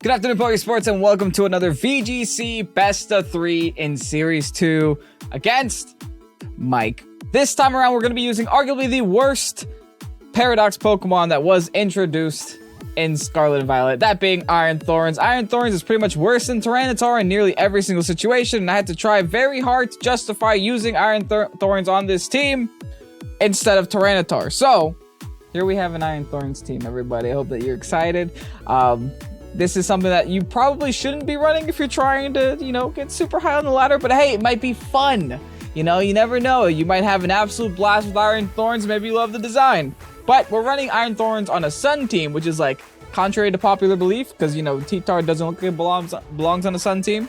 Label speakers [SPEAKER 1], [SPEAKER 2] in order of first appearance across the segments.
[SPEAKER 1] Good afternoon, Pokesports, and welcome to another VGC Best of 3 in Series 2 against Mike. This time around, we're going to be using arguably the worst Paradox Pokemon that was introduced in Scarlet and Violet, that being Iron Thorns. Iron Thorns is pretty much worse than Tyranitar in nearly every single situation, and I had to try very hard to justify using Iron Thorns on this team instead of Tyranitar. So, here we have an Iron Thorns team, everybody. I hope that you're excited. This is something that you probably shouldn't be running if you're trying to, get super high on the ladder. But hey, it might be fun. You never know. You might have an absolute blast with Iron Thorns. Maybe you love the design. But we're running Iron Thorns on a Sun team, which is like contrary to popular belief. Because, T-Tar doesn't look like it belongs on a Sun team.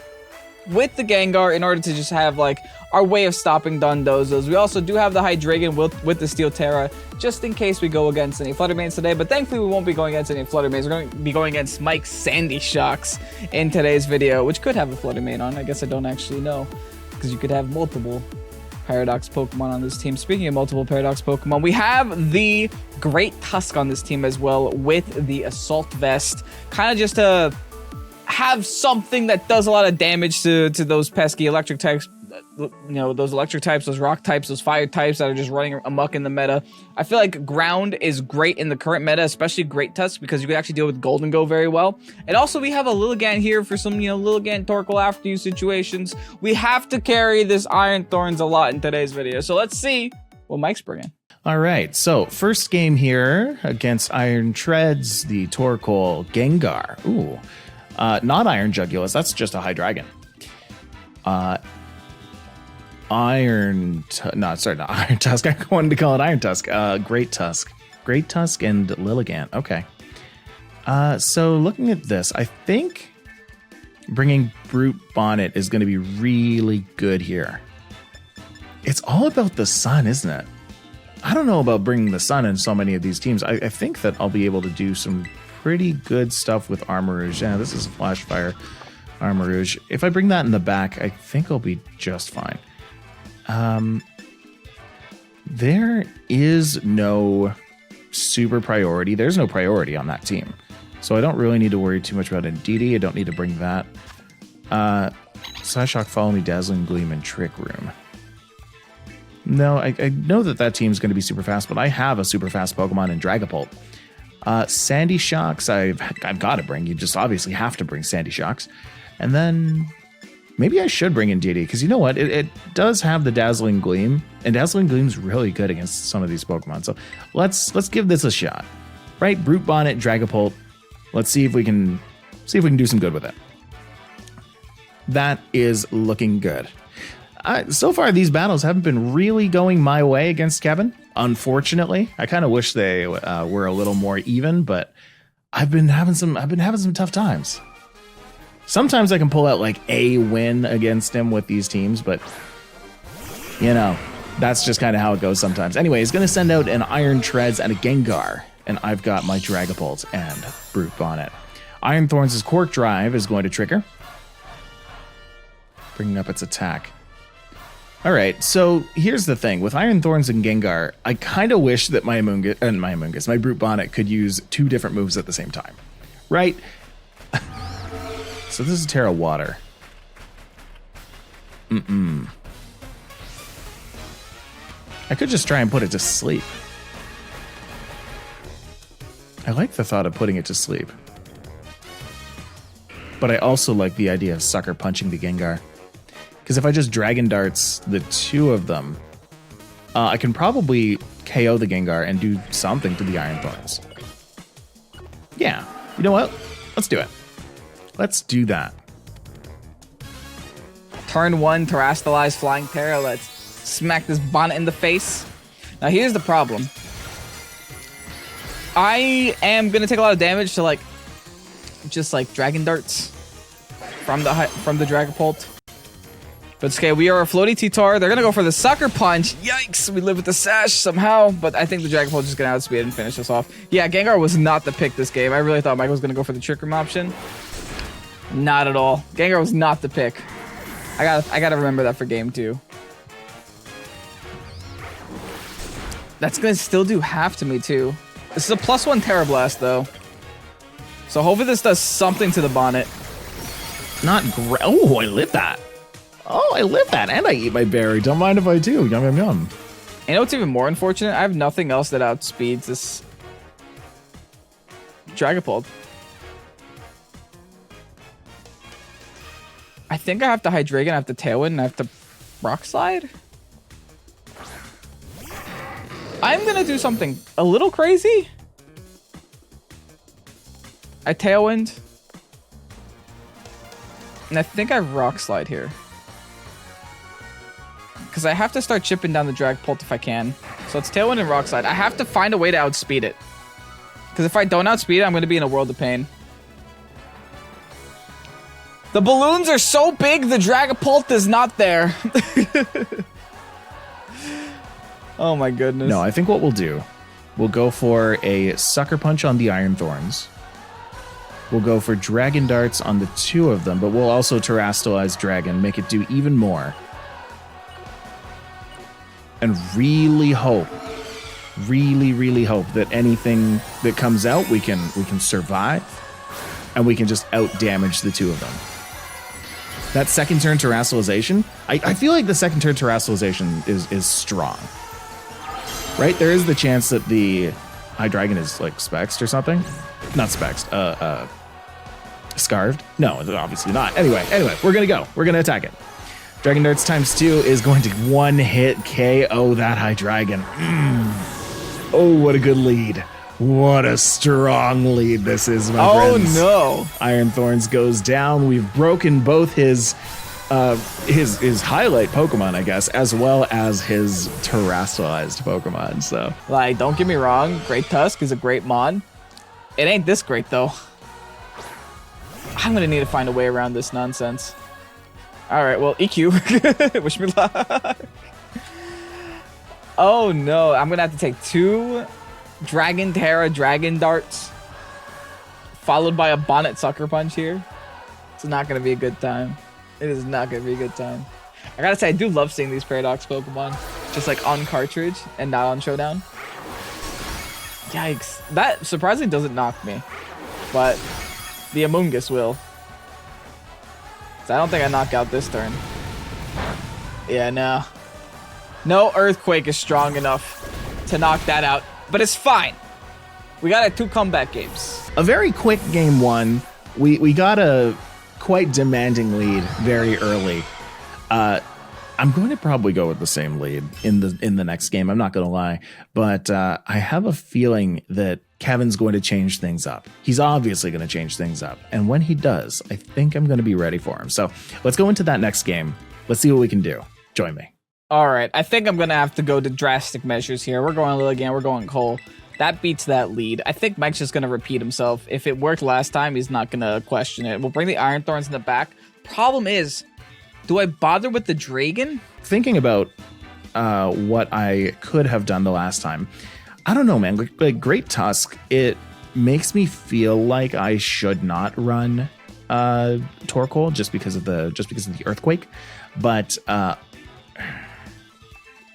[SPEAKER 1] With the Gengar in order to just have like our way of stopping Dundozos. We also do have the Hydreigon with the Steel Terra just in case we go against any Flutter Mains today, but thankfully we won't be going against any Flutter Mains. We're going to be going against Mike's Sandy Shocks in today's video, which could have a Flutter Main on. I guess I don't actually know because you could have multiple Paradox Pokemon on this team. Speaking of multiple Paradox Pokemon, we have the Great Tusk on this team as well with the Assault Vest, kind of just to have something that does a lot of damage to those pesky electric types, those electric types, those rock types, those fire types that are just running amok in the meta. I feel like ground is great in the current meta, especially Great Tusk, because you can actually deal with Golden Go very well. And also we have a Lilligant here for some, Lilligant Torkoal after you situations. We have to carry this Iron Thorns a lot in today's video. So let's see what Mike's bringing.
[SPEAKER 2] All right, so first game here against Iron Treads, the Torkoal Gengar. Ooh. Not Iron Jugulus, that's just a Hydreigon. Not Iron Tusk. I wanted to call it Iron Tusk. Great Tusk and Lilligant. Okay. So looking at this, I think bringing Brute Bonnet is going to be really good here. It's all about the sun, isn't it? I don't know about bringing the sun in so many of these teams. I think that I'll be able to do some pretty good stuff with Armarouge. Yeah, this is a Flash Fire Armarouge. If I bring that in the back, I think I'll be just fine. There is no super priority. There's no priority on that team. So I don't really need to worry too much about Indeedee. I don't need to bring that. Psyshock, Follow Me, Dazzling Gleam, and Trick Room. No, I know that team's going to be super fast, but I have a super fast Pokemon in Dragapult. Sandy Shocks, I've got to bring. You just obviously have to bring Sandy Shocks. And then maybe I should bring in Indeedee, because you know what? It does have the Dazzling Gleam, and Dazzling Gleam's really good against some of these Pokemon. So let's give this a shot. Right? Brute Bonnet, Dragapult. Let's see if we can do some good with it. That is looking good. So far, these battles haven't been really going my way against Kevin. Unfortunately, I kind of wish they were a little more even, but I've been having some tough times. Sometimes I can pull out like a win against him with these teams, but that's just kind of how it goes sometimes. Anyway, he's going to send out an Iron Treads and a Gengar, and I've got my Dragapult and Brute Bonnet. Iron Thorns' Cork Drive is going to trigger, bringing up its attack. All right, so here's the thing. With Iron Thorns and Gengar, I kind of wish that my Brute Bonnet could use two different moves at the same time. Right? So this is Terra Water. I could just try and put it to sleep. I like the thought of putting it to sleep. But I also like the idea of Sucker Punching the Gengar. Because if I just Dragon Darts the two of them, I can probably KO the Gengar and do something to the Iron Thorns. Yeah, you know what? Let's do it. Let's do that.
[SPEAKER 1] Turn 1, Terastallize Flying Terra. Let's smack this Bonnet in the face. Now here's the problem. I am going to take a lot of damage to just Dragon Darts from the Dragapult. But it's okay, we are a floaty T-Tar. They're going to go for the Sucker Punch. Yikes, we live with the Sash somehow. But I think the Dragapult is just going to outspeed and finish us off. Yeah, Gengar was not the pick this game. I really thought Michael was going to go for the Trick Room option. Not at all. Gengar was not the pick. I gotta remember that for game 2. That's going to still do half to me, too. This is a +1 Terra Blast, though. So hopefully this does something to the bonnet.
[SPEAKER 2] Not great. Oh, I live that. Oh, I live that. And I eat my berry. Don't mind if I do. Yum, yum, yum.
[SPEAKER 1] You know what's even more unfortunate? I have nothing else that outspeeds this Dragapult. I think I have to Hydreigon, I have to Tailwind, and I have to Rock Slide. I'm gonna do something a little crazy. I Tailwind. And I think I Rock Slide here. Because I have to start chipping down the Dragapult if I can. So it's Tailwind and Rock Slide. I have to find a way to outspeed it. Because if I don't outspeed it, I'm going to be in a world of pain. The balloons are so big, the Dragapult is not there. Oh my goodness.
[SPEAKER 2] No, I think what we'll do, we'll go for a Sucker Punch on the Iron Thorns. We'll go for Dragon Darts on the 2 of them, but we'll also Terrastalize Dragon, make it do even more. And really hope, really hope that anything that comes out, we can survive, and we can just out-damage the 2 of them. That second turn Terrastalization, I feel like the second turn Terrastalization is strong. Right? There is the chance that the Hydreigon is like Spexed or something. Not Spexed, Scarved? No, obviously not. Anyway, we're gonna go. We're gonna attack it. Dragon Darts × 2 is going to one-hit KO that Hydreigon. Oh, what a good lead. What a strong lead this is, my friends.
[SPEAKER 1] Oh, no.
[SPEAKER 2] Iron Thorns goes down. We've broken both his highlight Pokemon, I guess, as well as his Terrastalized Pokemon, so.
[SPEAKER 1] Like, don't get me wrong. Great Tusk is a great mon. It ain't this great, though. I'm going to need to find a way around this nonsense. All right, well, EQ. Wish me luck. Oh, no. I'm going to have to take 2 Dragon Terra Dragon Darts, followed by a Bonnet Sucker Punch here. It's not going to be a good time. It is not going to be a good time. I got to say, I do love seeing these Paradox Pokemon just like on cartridge and not on Showdown. Yikes. That surprisingly doesn't knock me, but the Amoonguss will. So I don't think I knock out this turn. Yeah, no. No Earthquake is strong enough to knock that out, but it's fine. We got 2 comeback games.
[SPEAKER 2] A very quick game 1. We got a quite demanding lead very early. I'm going to probably go with the same lead in the next game. I'm not going to lie, but I have a feeling that Kevin's going to change things up. He's obviously going to change things up, and when he does, I think I'm going to be ready for him. So let's go into that next game. Let's see what we can do. Join me.
[SPEAKER 1] All right, I think I'm going to have to go to drastic measures here. We're going Lilligant, we're going Cole. That beats that lead. I think Mike's just going to repeat himself. If it worked last time, he's not going to question it. We'll bring the Iron Thorns in the back. Problem is, do I bother with the Dragon?
[SPEAKER 2] Thinking about what I could have done the last time, I don't know, man. Like Great Tusk, it makes me feel like I should not run Torkoal just because of the Earthquake, but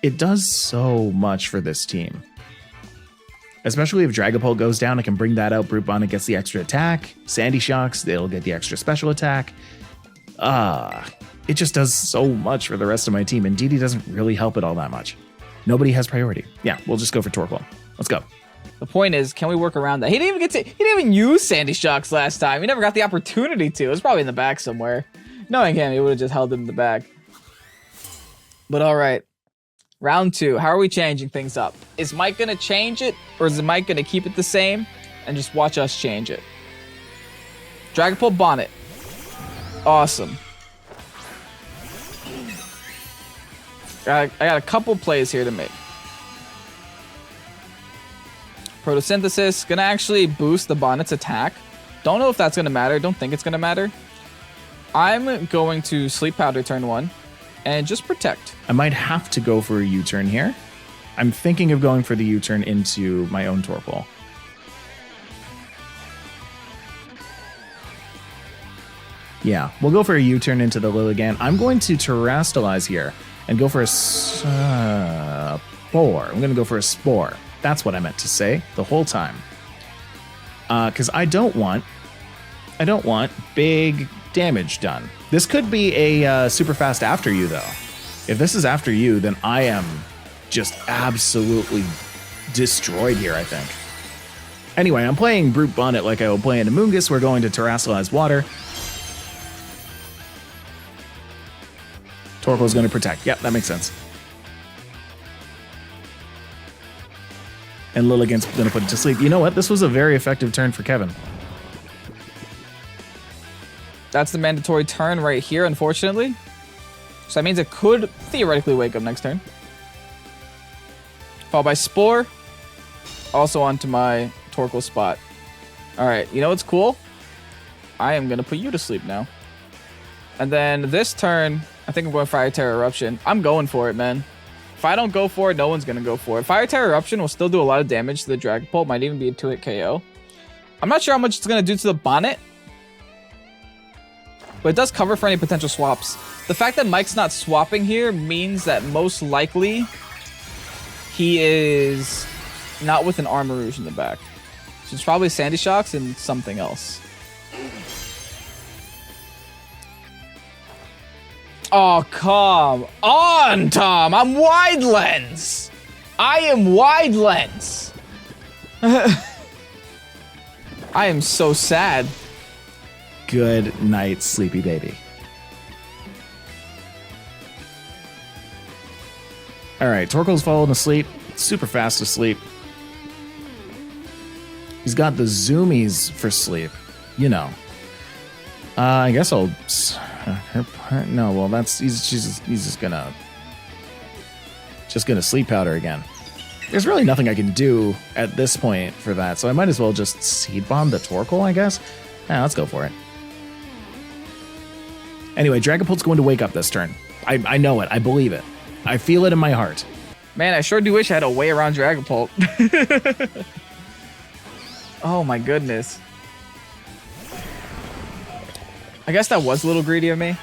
[SPEAKER 2] it does so much for this team. Especially if Dragapult goes down, I can bring that out. Brute Bonnet gets the extra attack. Sandy Shocks, it'll get the extra special attack. It just does so much for the rest of my team, and DD doesn't really help it all that much. Nobody has priority. Yeah, we'll just go for Torkoal. Let's go.
[SPEAKER 1] The point is, can we work around that? He didn't even use Sandy Shocks last time. He never got the opportunity to. It was probably in the back somewhere. Knowing him, he would have just held it in the back. But all right. Round 2. How are we changing things up? Is Mike going to change it, or is Mike going to keep it the same and just watch us change it? Dragapult Bonnet. Awesome. I got a couple plays here to make. Photosynthesis, gonna actually boost the Bonnet's attack. Don't know if that's gonna matter. Don't think it's gonna matter. I'm going to Sleep Powder turn 1 and just protect.
[SPEAKER 2] I might have to go for a U-turn here. I'm thinking of going for the U-turn into my own Torkoal. Yeah, we'll go for a U-turn into the Lilligant. I'm going to Terrastalize here and go for a Spore. I'm going to go for a Spore. That's what I meant to say the whole time. Because I don't want I don't want big damage done. This could be a super fast after you, though. If this is after you, then I am just absolutely destroyed here, I think. Anyway, I'm playing Brute Bonnet like I will play in Amoonguss. We're going to Terrasilize Water. Torkoal's going to protect. Yep, that makes sense. And Lilligant's going to put it to sleep. You know what? This was a very effective turn for Kevin.
[SPEAKER 1] That's the mandatory turn right here, unfortunately. So that means it could theoretically wake up next turn. Followed by Spore. Also onto my Torkoal spot. Alright, you know what's cool? I am going to put you to sleep now. And then this turn, I think I'm going Fire Terror Eruption. I'm going for it, man. If I don't go for it, no one's going to go for it. Fire Terror Eruption will still do a lot of damage to the Dragapult. Might even be a 2-hit KO. I'm not sure how much it's going to do to the Bonnet. But it does cover for any potential swaps. The fact that Mike's not swapping here means that most likely he is not with an Armarouge in the back. So it's probably Sandy Shocks and something else. Oh, come on, Tom. I'm Wide Lens. I am Wide Lens. I am so sad.
[SPEAKER 2] Good night, sleepy baby. All right, Torkoal's fallen asleep. Super fast asleep. He's got the zoomies for sleep. You know. I guess I'll... No, well, that's... He's just gonna sleep powder again. There's really nothing I can do at this point for that, so I might as well just Seed Bomb the Torkoal, I guess. Yeah, let's go for it. Anyway, Dragapult's going to wake up this turn. I know it. I believe it. I feel it in my heart.
[SPEAKER 1] Man, I sure do wish I had a way around Dragapult. Oh my goodness. I guess that was a little greedy of me.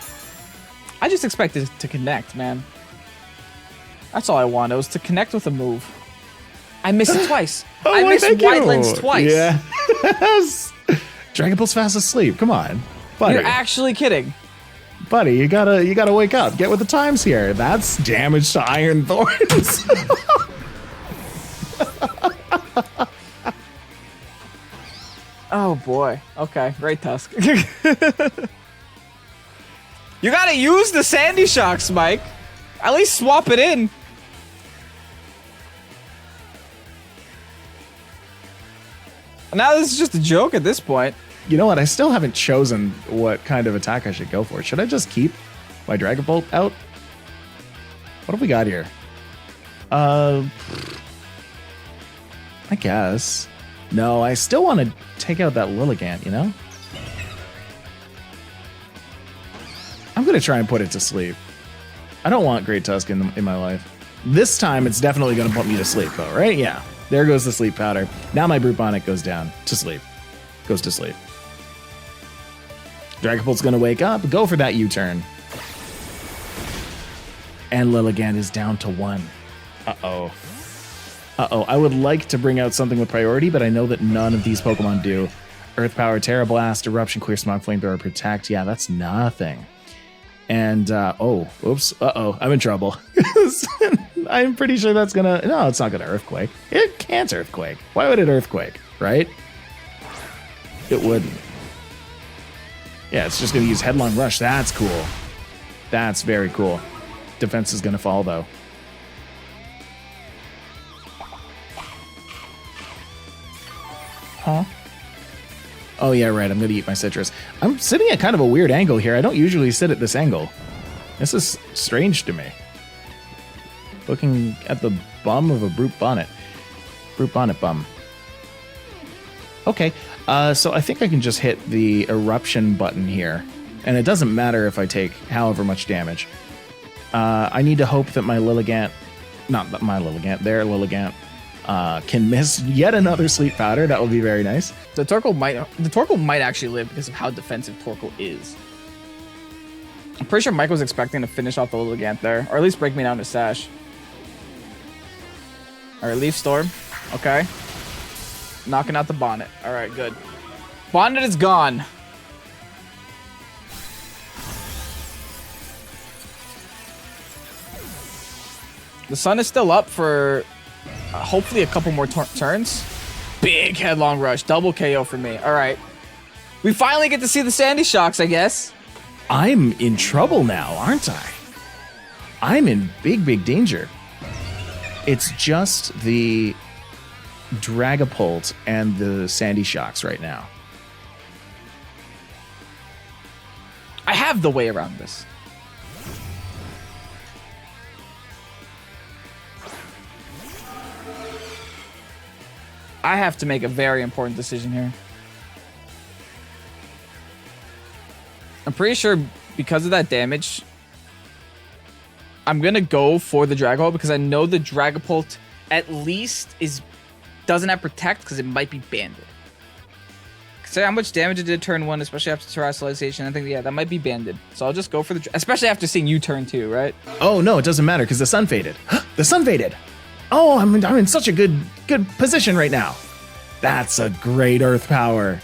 [SPEAKER 1] I just expected to connect, man. That's all I wanted, was to connect with a move. I missed it twice.
[SPEAKER 2] Oh,
[SPEAKER 1] I missed Wide Lens twice.
[SPEAKER 2] Yeah. Dragapult's fast asleep. Come on. Buddy.
[SPEAKER 1] You're actually kidding.
[SPEAKER 2] Buddy, you gotta wake up. Get with the times here. That's damage to Iron Thorns.
[SPEAKER 1] Oh boy. Okay, great Tusk. You gotta use the Sandy Shocks, Mike. At least swap it in. Now this is just a joke at this point.
[SPEAKER 2] You know what? I still haven't chosen what kind of attack I should go for. Should I just keep my Dragapult out? What have we got here? I guess. No, I still want to take out that Lilligant, you know? I'm going to try and put it to sleep. I don't want Great Tusk in my life. This time, it's definitely going to put me to sleep, though, right? Yeah. There goes the sleep powder. Now my Brute Bonnet goes down to sleep. Goes to sleep. Dragapult's going to wake up, go for that U-turn. And Lilligant is down to 1. Uh-oh. Uh-oh. I would like to bring out something with priority, but I know that none of these Pokemon do. Earth Power, Terra Blast, Eruption, Clear Smog, Flamethrower, Protect. Yeah, that's nothing. And, oh, oops. Uh-oh. I'm in trouble. I'm pretty sure that's gonna... No, it's not gonna Earthquake. It can't Earthquake. Why would it Earthquake, right? It wouldn't. Yeah, it's just gonna use Headlong Rush. That's cool. That's very cool. Defense is gonna fall, though. Huh? Oh, yeah, right. I'm going to eat my citrus. I'm sitting at kind of a weird angle here. I don't usually sit at this angle. This is strange to me. Looking at the bum of a Brute Bonnet. Brute Bonnet bum. Okay, so I think I can just hit the Eruption button here. And it doesn't matter if I take however much damage. I need to hope that my Lilligant... Not my Lilligant, their Lilligant... can miss yet another sleep powder. That would be very nice.
[SPEAKER 1] The Torkoal might actually live because of how defensive Torkoal is. I'm pretty sure Mike was expecting to finish off the Lilligant there, or at least break me down to Sash. All right, Leaf Storm. Okay. Knocking out the Bonnet. All right, good. Bonnet is gone. The sun is still up for hopefully a couple more turns. Big headlong rush. Double KO for me. All right. We finally get to see the Sandy Shocks, I guess.
[SPEAKER 2] I'm in trouble now, aren't I? I'm in big, big danger. It's just the Dragapult and the Sandy Shocks right now.
[SPEAKER 1] I have the way around this. I have to make a very important decision here. I'm pretty sure because of that damage, I'm going to go for the Dragapult because I know the Dragapult at least doesn't have Protect because it might be banded. Consider how much damage it did turn 1, especially after Terrestrialization. I think, yeah, that might be banded. So I'll just go for the... Especially after seeing you turn 2, right?
[SPEAKER 2] Oh, no, it doesn't matter because the sun faded. The sun faded. Oh, I'm in such a good position right now. That's a great Earth Power.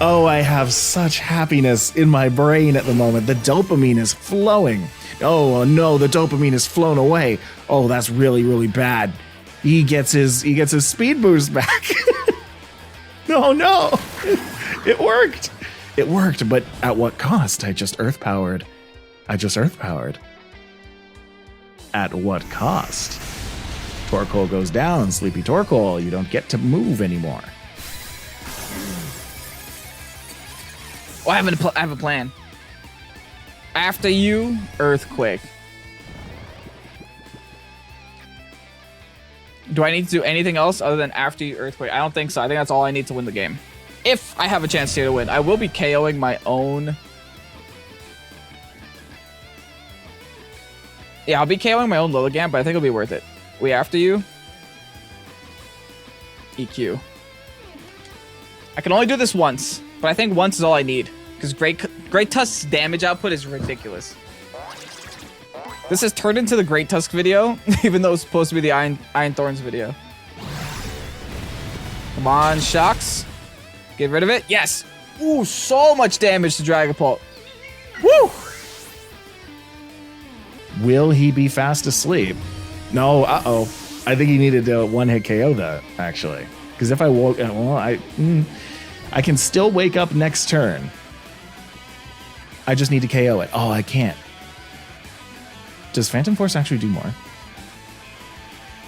[SPEAKER 2] Oh, I have such happiness in my brain at the moment. The dopamine is flowing. Oh no, the dopamine has flown away. Oh, that's really, really bad. He gets his speed boost back. Oh no. It worked. It worked, but at what cost? I just earth powered. At what cost? Torkoal goes down. Sleepy Torkoal, you don't get to move anymore.
[SPEAKER 1] Oh, I have a plan. After you, Earthquake. Do I need to do anything else other than after you, Earthquake? I don't think so. I think that's all I need to win the game. If I have a chance here to win, I will be KOing my own... Yeah, I'll be KOing my own Lilligant, but I think it'll be worth it. We after you. EQ. I can only do this once, but I think once is all I need. Because Great Tusk's damage output is ridiculous. This has turned into the Great Tusk video, even though it's supposed to be the Iron Thorns video. Come on, Shocks. Get rid of it. Yes. Ooh, so much damage to Dragapult. Woo!
[SPEAKER 2] Will he be fast asleep? No, uh-oh. I think he needed a one-hit KO, though, actually. Because if I woke... Well, I can still wake up next turn. I just need to KO it. Oh, I can't. Does Phantom Force actually do more?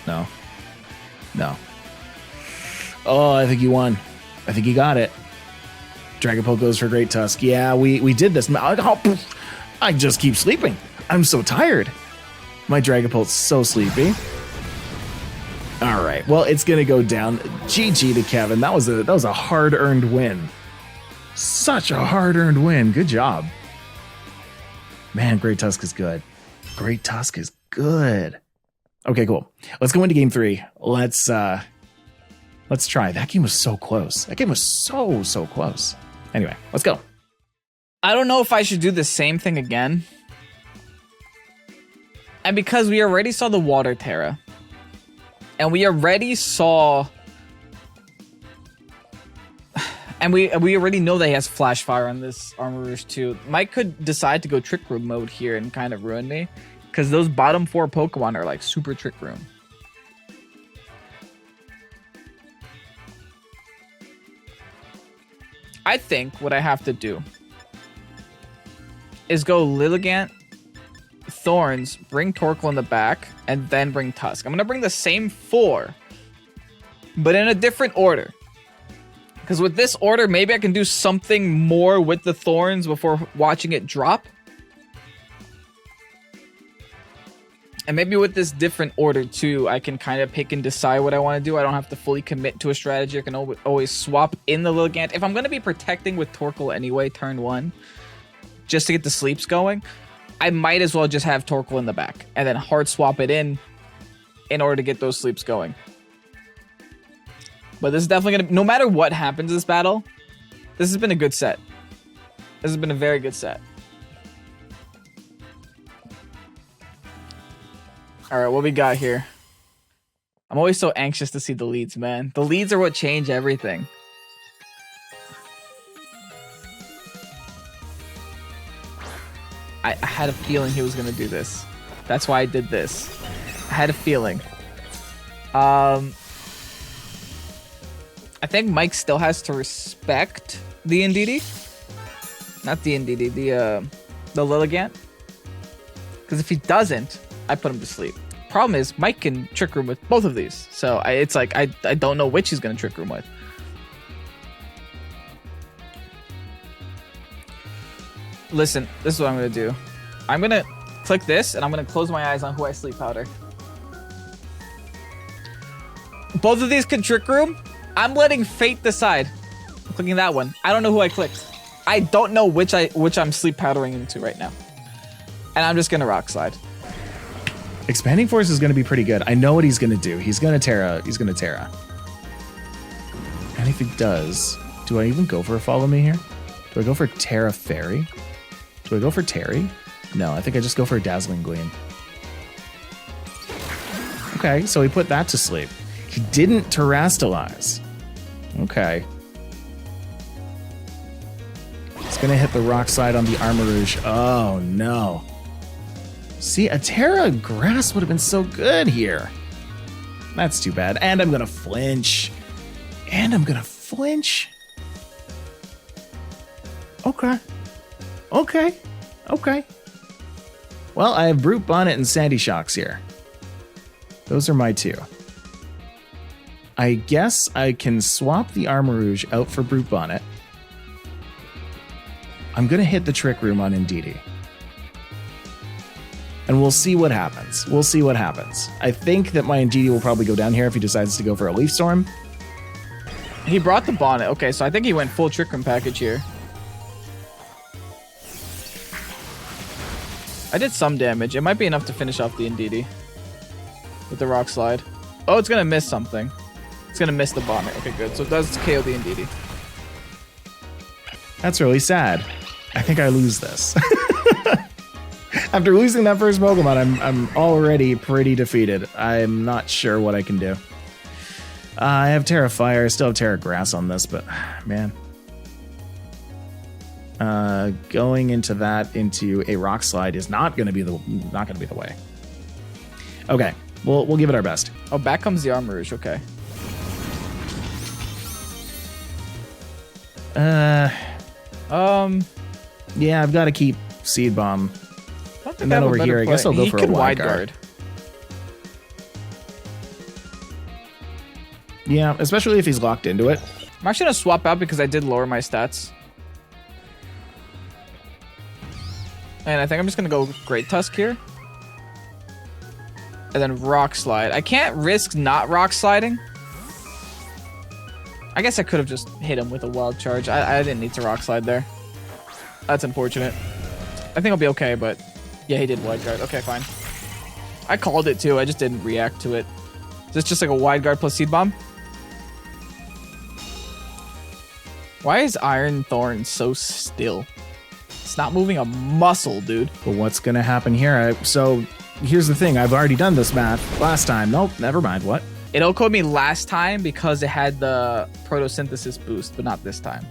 [SPEAKER 2] No. No. Oh, I think he won. I think he got it. Dragapult goes for Great Tusk. Yeah, we did this. I just keep sleeping. I'm so tired. My Dragapult's so sleepy. All right. Well, it's gonna go down. GG to Kevin. That was a hard-earned win. Such a hard-earned win. Good job. Man, Great Tusk is good. Great Tusk is good. Okay, cool. Let's go into game 3. Let's try. That game was so close. That game was so close. Anyway, let's go.
[SPEAKER 1] I don't know if I should do the same thing again. And because we already saw the Water Terra. And we already saw... And we already know that he has Flash Fire on this Armor Rouge too. Mike could decide to go Trick Room mode here and kind of ruin me. Because those bottom 4 Pokemon are like super Trick Room. I think what I have to do is go Lilligant, Thorns, bring Torkoal in the back, and then bring Tusk. I'm going to bring the same 4, but in a different order. Because with this order, maybe I can do something more with the Thorns before watching it drop. And maybe with this different order too, I can kind of pick and decide what I want to do. I don't have to fully commit to a strategy. I can always swap in the Lilligant. If I'm going to be protecting with Torkoal anyway, turn 1, just to get the sleeps going, I might as well just have Torkoal in the back and then hard swap it in order to get those sleeps going. But this is definitely going to... No matter what happens in this battle, this has been a good set. This has been a very good set. Alright, what we got here? I'm always so anxious to see the leads, man. The leads are what change everything. I had a feeling he was going to do this. That's why I did this. I had a feeling. I think Mike still has to respect the Indeedee. Not the Indeedee, the Lilligant. Because if he doesn't, I put him to sleep. Problem is, Mike can Trick Room with both of these. So it's like, I don't know which he's going to Trick Room with. Listen, this is what I'm going to do. I'm going to click this, and I'm going to close my eyes on who I Sleep Powder. Both of these can Trick Room. I'm letting fate decide. I'm clicking that one. I don't know who I clicked. I don't know which I'm Sleep Powdering into right now. And I'm just going to Rock Slide.
[SPEAKER 2] Expanding Force is going to be pretty good. I know what he's going to do. He's going to Terra. He's going to Terra. And if he does, do I even go for a Follow Me here? Do I go for Terra Fairy? Do I go for Terry? No, I think I just go for a Dazzling Gleam. Okay, so he put that to sleep. He didn't Terrastalize. Okay. He's going to hit the Rock Slide on the Armarouge. Oh, no. See, a Terra Grass would have been so good here. That's too bad. And I'm going to flinch. Okay. Well, I have Brute Bonnet and Sandy Shocks here. Those are my two. I guess I can swap the Armarouge out for Brute Bonnet. I'm going to hit the Trick Room on Indeedee. And we'll see what happens. I think that my Indeedee will probably go down here if he decides to go for a Leaf Storm.
[SPEAKER 1] He brought the Bonnet. Okay, so I think he went full Trick Room package here. I did some damage. It might be enough to finish off the Indeedee with the Rock Slide. Oh, it's going to miss something. It's going to miss the Bonnet. Okay, good. So it does KO the Indeedee.
[SPEAKER 2] That's really sad. I think I lose this. After losing that first Pokemon, I'm already pretty defeated. I'm not sure what I can do. I have Terra Fire. I still have Terra Grass on this, but man. Going into a Rock Slide is not going to be the way. Okay, we'll give it our best.
[SPEAKER 1] Oh, back comes the Armarouge. Okay.
[SPEAKER 2] Yeah, I've got to keep Seed Bomb. And then over here, I guess I'll go for a Wide Guard. Yeah, especially if he's locked into it.
[SPEAKER 1] I'm actually going to swap out because I did lower my stats. And I think I'm just going to go Great Tusk here. And then Rock Slide. I can't risk not Rock Sliding. I guess I could have just hit him with a Wild Charge. I didn't need to Rock Slide there. That's unfortunate. I think I'll be okay, but yeah, he did Wide Guard. Okay, fine. I called it too. I just didn't react to it. Is this just like a Wide Guard plus Seed Bomb? Why is Iron Thorns so still? It's not moving a muscle, dude.
[SPEAKER 2] But what's going to happen here? So here's the thing. I've already done this math last time. Nope, never mind. What?
[SPEAKER 1] It OHKO'd me last time because it had the Photosynthesis boost, but not this time.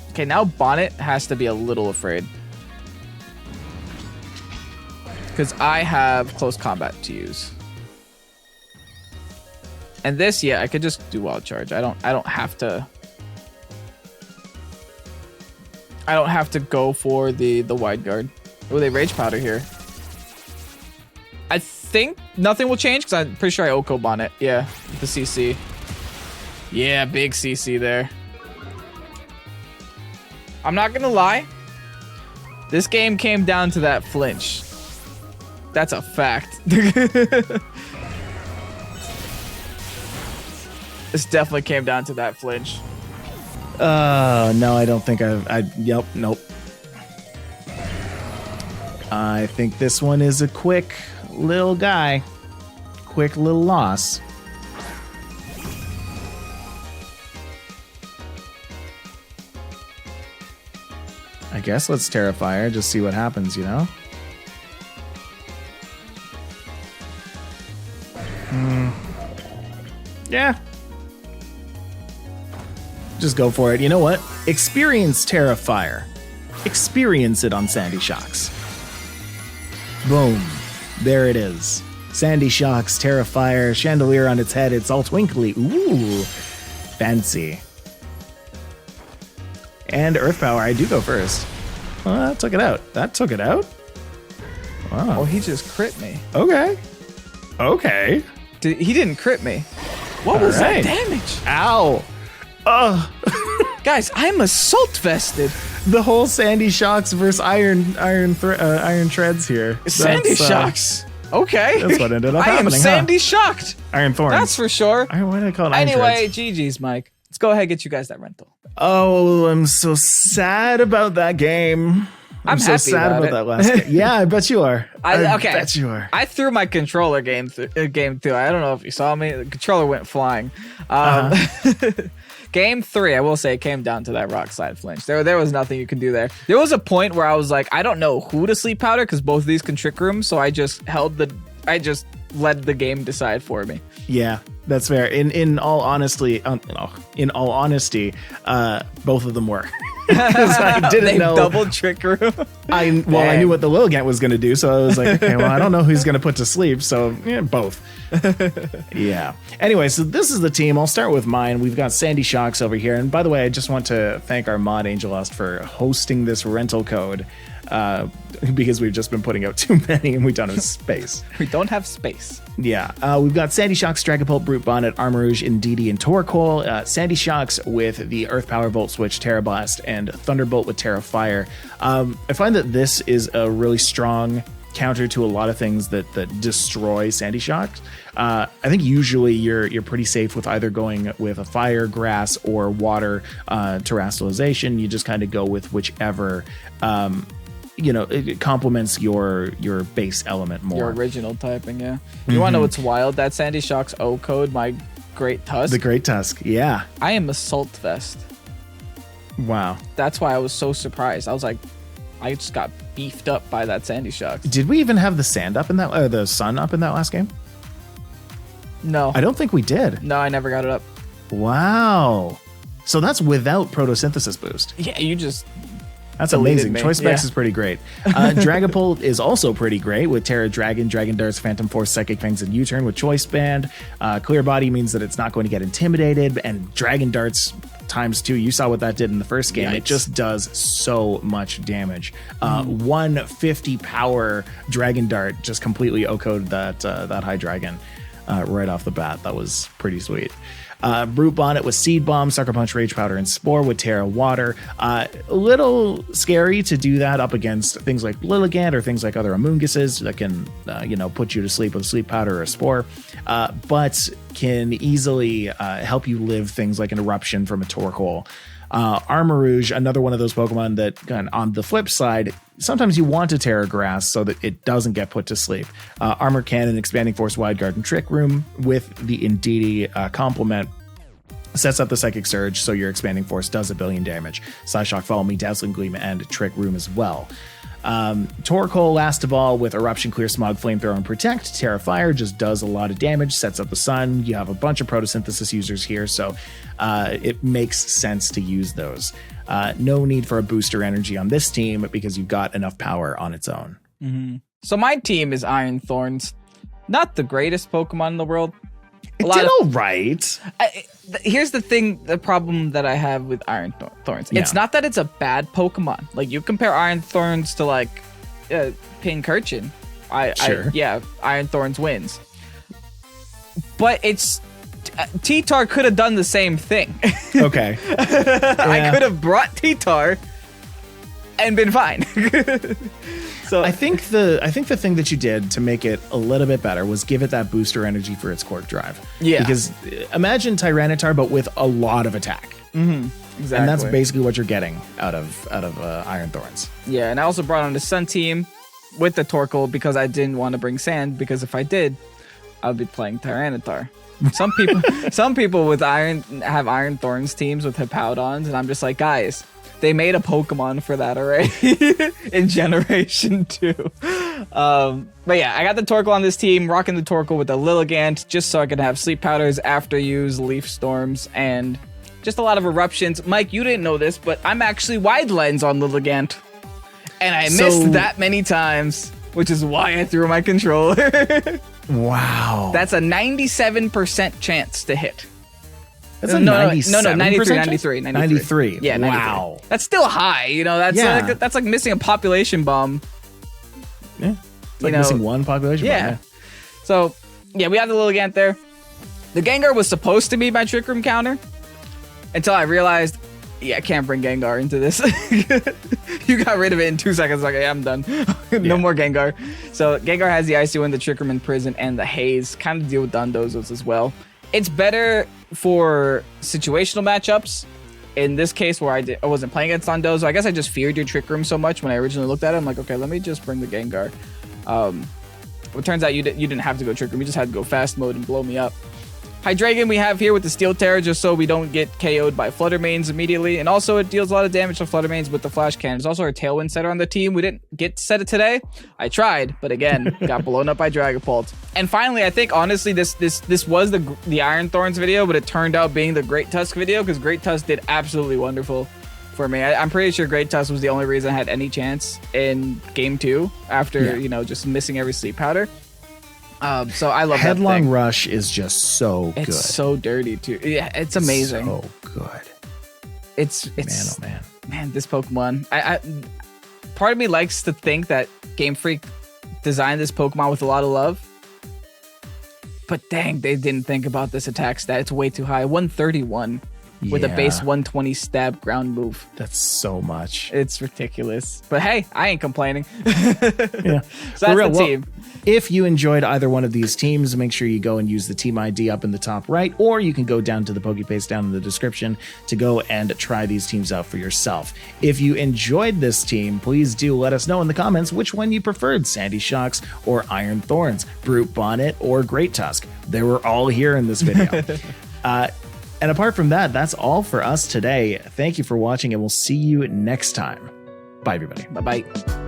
[SPEAKER 1] Okay, now Bonnet has to be a little afraid. Because I have Close Combat to use. And this, yeah, I could just do Wild Charge. I don't have to... I don't have to go for the Wide Guard. Oh, they Rage Powder here. I think nothing will change because I'm pretty sure I OHKO Bonnet. Yeah, the CC. Yeah, big CC there. I'm not gonna lie. This game came down to that flinch. That's a fact. This definitely came down to that flinch.
[SPEAKER 2] No, I don't think yep, nope. I think this one is a quick little guy. Quick little loss. I guess let's Terrifier, just see what happens, you know? Yeah. Just go for it. You know what? Experience Terrifier. Experience it on Sandy Shocks. Boom. There it is. Sandy Shocks, Terrafire, Chandelier on its head. It's all twinkly. Ooh, fancy. And Earth Power. I do go first. Well, that took it out. That took it out? Wow.
[SPEAKER 1] Oh, he just crit me.
[SPEAKER 2] Okay. Okay.
[SPEAKER 1] He didn't crit me. What was that damage?
[SPEAKER 2] Ow. Ugh.
[SPEAKER 1] Guys, I'm assault vested.
[SPEAKER 2] The whole Sandy Shocks versus Iron Treads here.
[SPEAKER 1] Sandy Shocks. Okay.
[SPEAKER 2] That's what ended up happening.
[SPEAKER 1] I am Sandy shocked.
[SPEAKER 2] Iron Thorns.
[SPEAKER 1] That's for sure.
[SPEAKER 2] Why did I call it Iron
[SPEAKER 1] Anyway,
[SPEAKER 2] Treads?
[SPEAKER 1] GG's, Mike. Let's go ahead and get you guys that rental.
[SPEAKER 2] Oh, I'm so sad about that game. I'm so
[SPEAKER 1] happy
[SPEAKER 2] sad
[SPEAKER 1] about
[SPEAKER 2] that last game. Yeah, I bet you are. I bet you are.
[SPEAKER 1] I threw my controller game too. I don't know if you saw me. The controller went flying. Game 3, I will say, it came down to that rock slide flinch. There was nothing you could do there. There was a point where I was like, I don't know who to sleep powder because both of these can trick room. So I just let the game decide for me.
[SPEAKER 2] Yeah, that's fair. In all honesty, both of them were. Because I didn't know.
[SPEAKER 1] Double trick room.
[SPEAKER 2] I knew what the Lilligant was going to do, so I was like, okay, well, I don't know who's going to put to sleep, so yeah, both. Yeah. Anyway, so this is the team. I'll start with mine. We've got Sandy Shocks over here, and by the way, I just want to thank our mod Angelust for hosting this rental code. Because we've just been putting out too many and we don't have space.
[SPEAKER 1] We don't have space.
[SPEAKER 2] Yeah. We've got Sandy Shocks, Dragapult, Brute Bonnet, Armarouge, Indeedee, and Torkoal. Sandy Shocks with the Earth Power Volt Switch, Terra Blast, and Thunderbolt with Terra Fire. I find that this is a really strong counter to a lot of things that destroy Sandy Shocks. I think usually you're pretty safe with either going with a fire, grass, or water terrestrialization. You just kind of go with whichever it complements your base element more.
[SPEAKER 1] Your original typing, yeah. You want to know what's wild? That Sandy Shocks O code, my Great Tusk.
[SPEAKER 2] The Great Tusk, yeah.
[SPEAKER 1] I am Assault Vest.
[SPEAKER 2] Wow.
[SPEAKER 1] That's why I was so surprised. I was like, I just got beefed up by that Sandy Shocks.
[SPEAKER 2] Did we even have the sand up in that, the sun up in that last game?
[SPEAKER 1] No.
[SPEAKER 2] I don't think we did.
[SPEAKER 1] No, I never got it up.
[SPEAKER 2] Wow. So that's without photosynthesis boost.
[SPEAKER 1] Yeah, you just...
[SPEAKER 2] That's amazing. Choice Specs is pretty great. Dragapult is also pretty great with Terra Dragon, Dragon Darts, Phantom Force, Psychic Fangs, and U-Turn with Choice Band. Clear Body means that it's not going to get intimidated, and Dragon Darts × 2. You saw what that did in the first game. Yikes. It just does so much damage. 150 power Dragon Dart just completely O-coded that High Dragon right off the bat. That was pretty sweet. Brute Bonnet with Seed Bomb, Sucker Punch, Rage Powder, and Spore with Terra Water. A little scary to do that up against things like Lilligant or things like other Amoonguses that can, put you to sleep with a Sleep Powder or a Spore, but can easily help you live things like an Eruption from a Torkoal. Armarouge, another one of those Pokemon that, on the flip side, sometimes you want to Terra Grass so that it doesn't get put to sleep. Armor Cannon, Expanding Force, Wide Guard, and Trick Room with the Indeedee complement sets up the Psychic Surge, so your Expanding Force does a billion damage. Psyshock, Follow Me, Dazzling Gleam, and Trick Room as well. Torkoal, last of all, with Eruption, Clear Smog, Flamethrower, and Protect. Terra Fire just does a lot of damage, sets up the sun. You have a bunch of photosynthesis users here, so it makes sense to use those. No need for a booster energy on this team because you've got enough power on its own.
[SPEAKER 1] Mm-hmm. So my team is Iron Thorns. Not the greatest Pokemon in the world.
[SPEAKER 2] It did all right.
[SPEAKER 1] Here's the problem that I have with Iron Thorns. Yeah. It's not that it's a bad Pokemon. Like, you compare Iron Thorns to, like, Pincurchin.
[SPEAKER 2] Sure.
[SPEAKER 1] Iron Thorns wins. But it's... T-Tar could have done the same thing.
[SPEAKER 2] Okay.
[SPEAKER 1] I could have brought T-Tar and been fine. So
[SPEAKER 2] I think the thing that you did to make it a little bit better was give it that booster energy for its Quark Drive. Yeah. Because imagine Tyranitar, but with a lot of attack.
[SPEAKER 1] Mm-hmm. Exactly.
[SPEAKER 2] And that's basically what you're getting out of Iron Thorns.
[SPEAKER 1] Yeah, and I also brought on the Sun team with the Torkoal because I didn't want to bring Sand, because if I did, I'd be playing Tyranitar. Some people with have Iron Thorns teams with Hippowdons, and I'm just like, guys, they made a Pokemon for that already in Generation 2. But yeah, I got the Torkoal on this team, rocking the Torkoal with the Lilligant, just so I can have Sleep Powders, After Use, Leaf Storms, and just a lot of Eruptions. Mike, you didn't know this, but I'm actually Wide Lens on Lilligant. And I missed that many times. which is why I threw my controller.
[SPEAKER 2] Wow.
[SPEAKER 1] That's a 97% chance to hit.
[SPEAKER 2] That's a
[SPEAKER 1] no,
[SPEAKER 2] 93.
[SPEAKER 1] 93. Yeah, 93.
[SPEAKER 2] Wow.
[SPEAKER 1] That's still high. You know, that's like missing a population bomb.
[SPEAKER 2] Yeah. It's like missing one population bomb. Yeah.
[SPEAKER 1] So, yeah, we have the little Gant there. The Gengar was supposed to be my Trick Room counter until I realized, yeah, I can't bring Gengar into this. You got rid of it in 2 seconds. Like, yeah, I'm done. No more Gengar. So Gengar has the Icy Wind, the Trick Room in Prison, and the Haze. Kind of deal with Dondozos as well. It's better for situational matchups. In this case, where I wasn't playing against Dondozo, I guess I just feared your Trick Room so much when I originally looked at it. I'm like, okay, let me just bring the Gengar. It turns out you didn't have to go Trick Room. You just had to go fast mode and blow me up. Hydreigon we have here with the Steel Terror just so we don't get KO'd by Flutter Mains immediately. And also it deals a lot of damage to Flutter Mains with the Flash Cannon. There's also our Tailwind setter on the team. We didn't get to set it today. I tried, but again, got blown up by Dragapult. And finally, I think honestly this was the Iron Thorns video, but it turned out being the Great Tusk video because Great Tusk did absolutely wonderful for me. I'm pretty sure Great Tusk was the only reason I had any chance in game 2 after, just missing every sleep powder. So I love
[SPEAKER 2] Headlong Rush is just so good.
[SPEAKER 1] It's so dirty too. Yeah, it's amazing.
[SPEAKER 2] So good.
[SPEAKER 1] It's
[SPEAKER 2] man,
[SPEAKER 1] this Pokemon. I part of me likes to think that Game Freak designed this Pokemon with a lot of love. But dang, they didn't think about this attack stat. It's way too high. 131 with a base 120 stab ground move.
[SPEAKER 2] That's so much.
[SPEAKER 1] It's ridiculous. But hey, I ain't complaining.
[SPEAKER 2] Yeah.
[SPEAKER 1] So that's the team.
[SPEAKER 2] If you enjoyed either one of these teams, make sure you go and use the team ID up in the top right, or you can go down to the Pokepaste down in the description to go and try these teams out for yourself. If you enjoyed this team, please do let us know in the comments which one you preferred, Sandy Shocks or Iron Thorns, Brute Bonnet or Great Tusk. They were all here in this video. And apart from that, that's all for us today. Thank you for watching, and we'll see you next time. Bye, everybody.
[SPEAKER 1] Bye-bye.